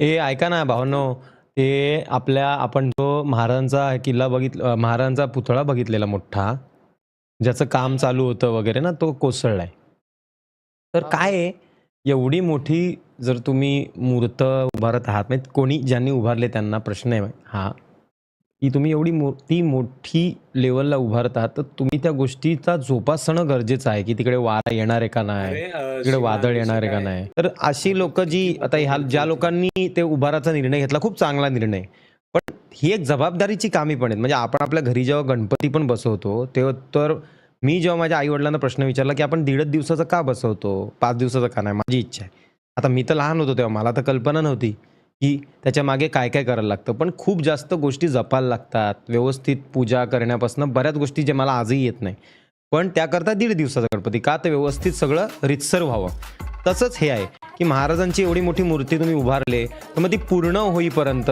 ए ऐका ना भावांनो, ते आपण जो महाराजांचा किल्ला महाराजांचा पुतळा बघितलेला मोठा, ज्याचं काम चालू होतं वगैरे ना, तो कोसळलाय. तर हां, काय हां. आहे, एवढी मोठी जर तुम्ही मूर्त उभारत आहात, म्हणजे कोणी ज्यांनी उभारले त्यांना प्रश्न आहे हा, की तुम्ही एवढी मूर्ती मोठी लेव्हलला उभारत आहात, तर तुम्ही त्या गोष्टीचा जोपासणं गरजेचं आहे, की तिकडे वारा येणार आहे का नाही? अरे तिकडे श्रीमान वादळ विषय येणार आहे का काय आहे, नाही? तर अशी आपण लोकं किती जी आता मोठं मूर्ती ज्या उचलू. लोकांनी ते उभाराचा निर्णय घेतला, खूप चांगला निर्णय. पण ही एक जबाबदारीची कामी पण आहेत. म्हणजे आपण आपल्या घरी जेव्हा गणपती पण बसवतो, तेव्हा तर मी जेव्हा माझ्या आई-वडिलांना प्रश्न विचारला, की आपण 1.5 दिवसाचा का बसवतो? 5 दिवसाचा का नाही? माझी इच्छा आहे. आता मी तर लहान होतो तेव्हा मला तर कल्पना नव्हती, की त्याच्यामागे काय-काय करायला लागतं. पण खूप जास्त गोष्टी जपायला लागतात. व्यवस्थित पूजा करण्यापासून बऱ्याच गोष्टी ज्या मला आजही येत नाही. पण त्याकरता 1.5 दिवसाचा गणपती. का तर व्यवस्थित सगळं रीतसर व्हावं. तसंच हे आहे, की महाराजांची एवढी मोठी मूर्ती तुम्ही उभारले, तर मग ती पूर्ण होईपर्यंत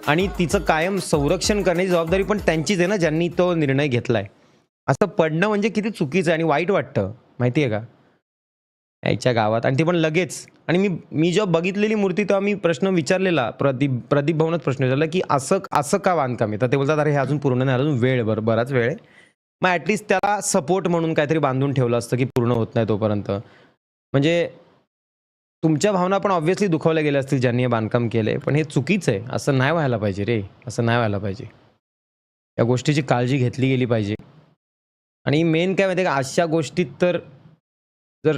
आणि तिचं कायम संरक्षण करण्याची जबाबदारी पण त्यांचीच आहे ना, ज्यांनी तो निर्णय घेतलाय. असं पडणं म्हणजे किती चुकीचं आहे आणि वाईट वाटतं, माहिती आहे का? यायच्या गावात आणि ते पण लगेच आणि मी मी जेव्हा बघितलेली मूर्ती तेव्हा मी प्रश्न विचारलेला प्रदीप भाऊनच प्रश्न विचारला, की असं असं का बांधकाम आहे? तर ते बोलतात, "अरे, हे अजून पूर्ण नाही, अजून वेळ आहे, बराच वेळ आहे." मग ॲटलीस्ट त्याला सपोर्ट म्हणून काहीतरी बांधून ठेवलं असतं, की पूर्ण होत नाही तोपर्यंत. म्हणजे तुमच्या भावना पण ऑब्व्हियसली दुखावल्या गेल्या असतील ज्यांनी हे बांधकाम केलंय. पण हे चुकीचं आहे. असं नाही व्हायला पाहिजे रे. असं नाही व्हायला पाहिजे. या गोष्टीची काळजी घेतली गेली पाहिजे. आणि मेन काय माहिती आहे का, अशा गोष्टीत तर जर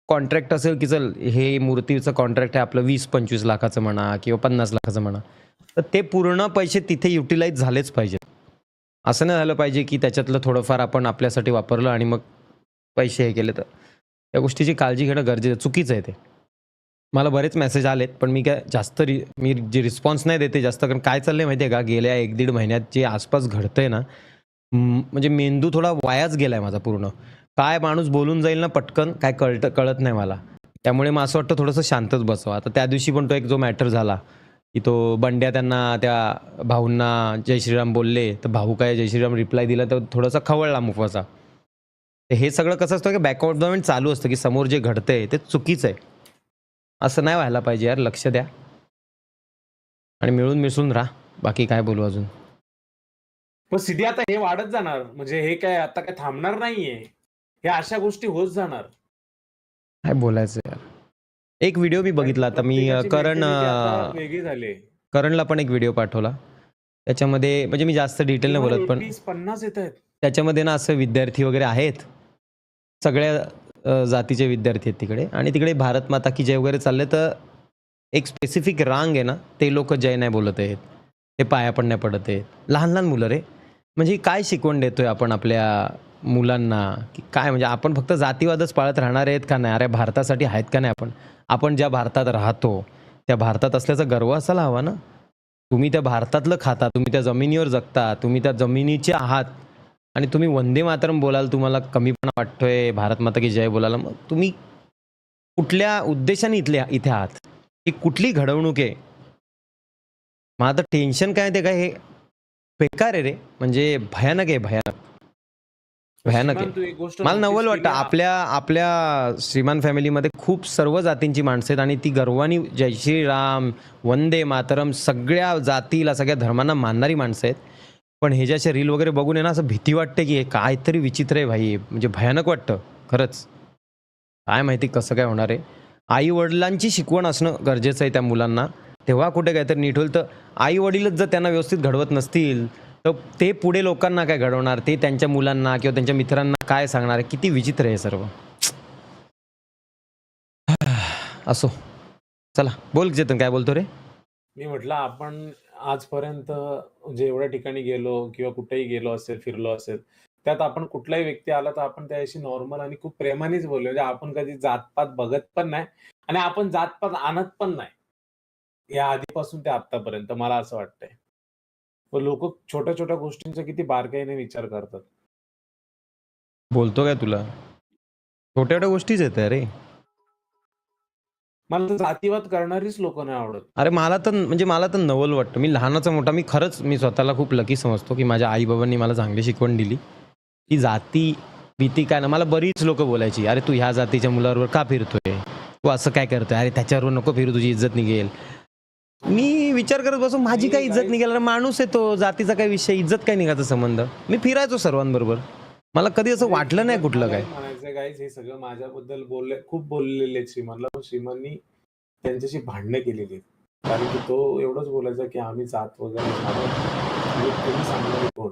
कॉन्ट्रॅक्ट असेल, की चल हे मूर्तीचं कॉन्ट्रॅक्ट आहे आपलं 20-25 लाखाचं म्हणा किंवा 50 लाखाचं म्हणा. तर ते पूर्ण पैसे तिथे युटिलाइज झालेच पाहिजेत. असं नाही झालं पाहिजे, की त्याच्यातलं थोडंफार आपण आपल्यासाठी वापरलं आणि मग पैसे हे केले तर. या गोष्टीची काळजी घेणं गरजेचं चुकीचं आहे ते. मला बरेच मेसेज आलेत, पण मी काय जास्त मी जे रिस्पॉन्स नाही देते जास्त कारण काय चाललंय माहिती आहे का, गेल्या 1-1.5 महिन्यात जे आसपास घडतंय ना, म्हणजे मेंदू थोडा वायाच गेलाय माझा पूर्ण. काय माणूस बोलून जाईल ना पटकन, काय कळत नाही मला. त्यामुळे मग असं वाटतं थोडंसं शांतच बसावं. आता त्या दिवशी पण तो एक जो मॅटर झाला, की तो बंड्या त्यांना त्या भाऊंना जय श्रीराम बोलले, तर भाऊ काय जय श्रीराम रिप्लाय दिला, तर थोडासा खवळला मुफासा. तर हे सगळं कसं असतं, की बॅक ऑफ द माइंड चालू असतं, की समोर जे घडतंय ते चुकीचं आहे. असं नाही व्हायला पाहिजे यार, लक्ष द्या आणि मिळून मिसळून राहा. बाकी काय बोलू अजून? पण सिधी आता हे वाढत जाणार. म्हणजे हे काय आता काय थांबणार नाहीये. हे अशा गोष्टी होत जाणार. काय बोलायचं यार? एक व्हिडिओ मी कारण की बघितला आता मी प्रत्येकाची मेंटॅलिटी आता वेगळी झाली आहे. करणला पण एक व्हिडिओ पाठवला. त्याच्यामध्ये म्हणजे मी जास्त डिटेल नाही इव्हन बोलत, पण 30-50 येतायत. त्याच्यामध्ये ना असे विद्यार्थी वगैरे आहेत. सगळ्या जातीचे विद्यार्थी आहेत तिकडे आणि तिकडे भारत माता की जय वगैरे चालले, तर एक स्पेसिफिक रांग आहे ना, ते लोकं जय नाही बोलत आहेत. ते पाया पण नाही पडत आहेत. लहान-लहान मुलं रे. म्हणजे काय शिकवण देतोय आपण आपल्या मुलांना, की काय म्हणजे आपण फक्त जातीवादच पाळत राहणार आहेत का नाही? अरे भारतासाठी आहेत का नाही आपण? आपण ज्या भारतात राहतो, त्या भारतात असल्याचा गर्व असायला हवा ना? तुम्ही त्या भारतातलं खाता, तुम्ही त्या जमिनीवर जगता, तुम्ही त्या जमिनीचे आहात आणि तुम्ही वंदे मातरम बोलाल, तुम्हाला कमीपणा वाटतोय, भारत माता की जय बोलायला, मग तुम्ही कुठल्या उद्देशाने इथे आहात? ही कुठली घडवणूक आहे? मग आता टेन्शन काय ते काय हे बेकार आहे रे. म्हणजे भयानक आहे, भयानक. पण भयानक आहे. श्रीमान तू एक गोष्ट मला नोटीस नवल वाटतं केली आपल्या आपल्या श्रीमान फॅमिलीमध्ये खूप सर्व जातींची माणसं आहेत आणि ती गर्वाने जय श्रीराम, वंदे मातरम सगळ्या जातीला, सगळ्या धर्मांना मानणारी माणसं आहेत. पण हे जे असे रील वगैरे बघून आहे ना, असं भीती वाटते, की हे काहीतरी विचित्र आहे भाई. म्हणजे भयानक वाटतं खरंच. काय माहिती कसं काय होणार आहे? आई-वडिलांची शिकवण असणं गरजेचं आहे त्या मुलांना. तेव्हा कुठे काहीतरी नीट होईल. तर आई-वडीलच जर त्यांना व्यवस्थित घडवत नसतील, तर ते पुढे लोकांना काय घडवणार? ते त्यांच्या मुलांना किंवा त्यांच्या मित्रांना काय सांगणार आहे? किती विचित्र आहे हे सर्व. असो. चला बोल चेतन काय बोलतो रे? मी म्हटलं आपण आजपर्यंत म्हणजे एवढ्या ठिकाणी गेलो किंवा कुठेही गेलो असेल, फिरलो असेल, त्यात आपण कुठलाही व्यक्ती आला तर आपण त्याच्याशी नॉर्मल आणि खूप प्रेमानेच बोललो. म्हणजे आपण कधी जात बघत पण नाही आणि आपण जात आणत पण नाही. या आधीपासून ते आत्तापर्यंत मला असं वाटतंय. पण लोकं छोट्या-छोट्या गोष्टींचा किती बारकाईने विचार करतात. बोलतो काय तुला? छोट्या-छोट्या गोष्टीच आहेत रे. मला तर जातीवाद करणारीच लोकं नाही आवडत. अरे मला तर नवल वाटतं. मी लहानाचा मोठा मी स्वतःला खूप लकी समजतो, की माझ्या आई-बाबांनी मला चांगली शिकवण दिली. की जाती-भीती काय ना मला बरीच लोकं बोलायची, "अरे तू ह्या जातीच्या मुलाबरोबर का फिरतोय? तू असं काय करतोय? अरे त्याच्याबरोबर नको फिरू तुझी इज्जत निघेल." मी विचार करत बसू माझी मी काय इज्जत काहीच निघाला माणूस आहे तो, जातीचा काय विषय, इज्जत काय निघायचा संबंध. मी फिरायचो सर्वांबरोबर, मला कधी असं म्हणजे वाटलं नाही कुठलं मला काय. हे म्हणायचंय गाईज, हे सगळं माझ्याबद्दल खूप बोललेले आहेत श्रीमानला, पण श्रीमाननी त्यांच्याशी भांडणं केलेली आहेत. कारण की तो एवढंच बोलायचा की आम्ही जात वगैरे नावं म्हणजे तुम्ही सांगणारे कोण?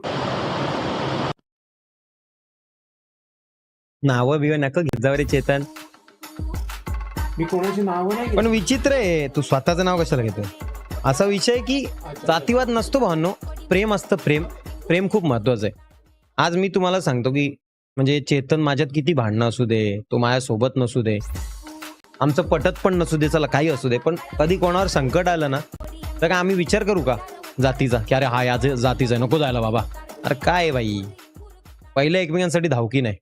नावं बिवं नका घेत जाऊ रे चेतन. मी कोणाची नावं नाही पण घेत. विचित्र आहे, तू स्वतःचं नाव कशाला घेतो. असा विषय आहे की अच्छा, जातीवाद नसतो भावांनो, प्रेम असतं. प्रेम प्रेम खूप महत्वाचं आहे. आज मी तुम्हाला सांगतो की म्हणजे चेतन माझ्यात किती भांडणं असू दे, तो माझ्यासोबत नसू दे, आमचं पटत पण नसू दे, चला काही असू दे, पण कधी कोणावर संकट आलं ना तर काय आम्ही विचार करू का जातीचा, की अरे हा या जातीचा आहे, नको जायला बाबा. अरे काय आहे बाई, पहिलं एकमेकांसाठी धावकी नाही.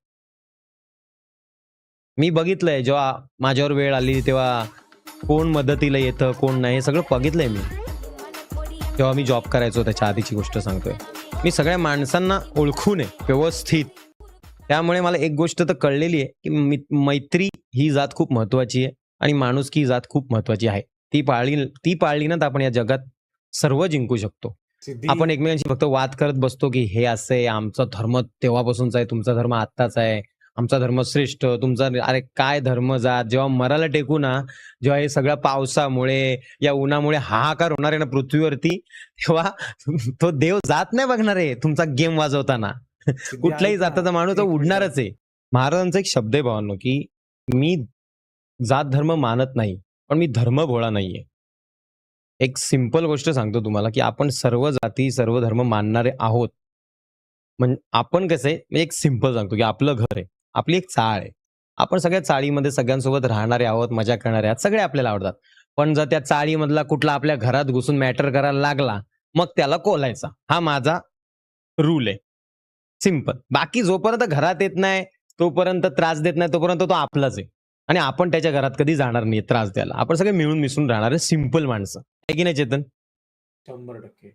मी बघितलंय जेव्हा माझ्यावर वेळ आली तेव्हा कोण मदतीला येतं कोण नाही, हे सगळं बघितलंय मी. जेव्हा मी जॉब करायचो त्याच्या आधीची गोष्ट सांगतोय. मी सगळ्या माणसांना ओळखून आहे व्यवस्थित. त्यामुळे मला एक गोष्ट तर कळलेली आहे की मैत्री ही जात खूप महत्वाची आहे आणि माणुसकी ही जात खूप महत्वाची आहे. ती पाळली ना तर आपण या जगात सर्व जिंकू शकतो. सिद्धी आपण एकमेकांशी फक्त वाद करत बसतो की हे असं आहे, आमचा धर्म तेव्हापासूनचा आहे, तुमचा धर्म आत्ताचा आहे, आमचा धर्म श्रेष्ठ, तुमचा अरे काय धर्म जात. जेव्हा मराला टेकू ना, जेव्हा हे सगळ्या पावसामुळे या उन्हामुळे हाहाकार होणार आहे ना पृथ्वीवरती, तेव्हा तो देव जात नाही बघणार आहे तुमचा गेम वाजवताना. सिद्धी कुठल्याही ऐक ना, जाताचा माणूस तो एक मिनिट. उडणारच आहे. महाराजांचा एक शब्द आहे भावांनो, की मी जात धर्म मानत नाही, पण मी धर्म भोळा नाहीये. एक सिंपल गोष्ट सांगतो तुम्हाला, की आपण सर्व जाती, सर्व धर्म मानणारे आहोत. म्हणजे आपण कसं आहे, म्हणजे एक सिंपल सांगतो, की आपलं घर आहे, आपली एक चाळ आहे. आपण सगळ्या चाळीमध्ये सगळ्यांसोबत राहणारे आहोत, मजा करणारे आहोत, सगळे आपल्याला आवडतात. पण जर त्या चाळीमधला कुठला आपल्या घरात घुसून मॅटर करायला लागला, मग त्याला कोलायचा. हा माझा रूल आहे. सिंपल. बाकी जोपर्यंत घरात येत नाही, तोपर्यंत त्रास देत नाही, तोपर्यंत तो आपलाच आहे. आणि आपण त्याच्या घरात कधी जाणार नाही त्रास द्यायला. आपण सगळे मिळून मिसळून राहणारे सिंपल माणसं. आहे की नाही चेतन? 100%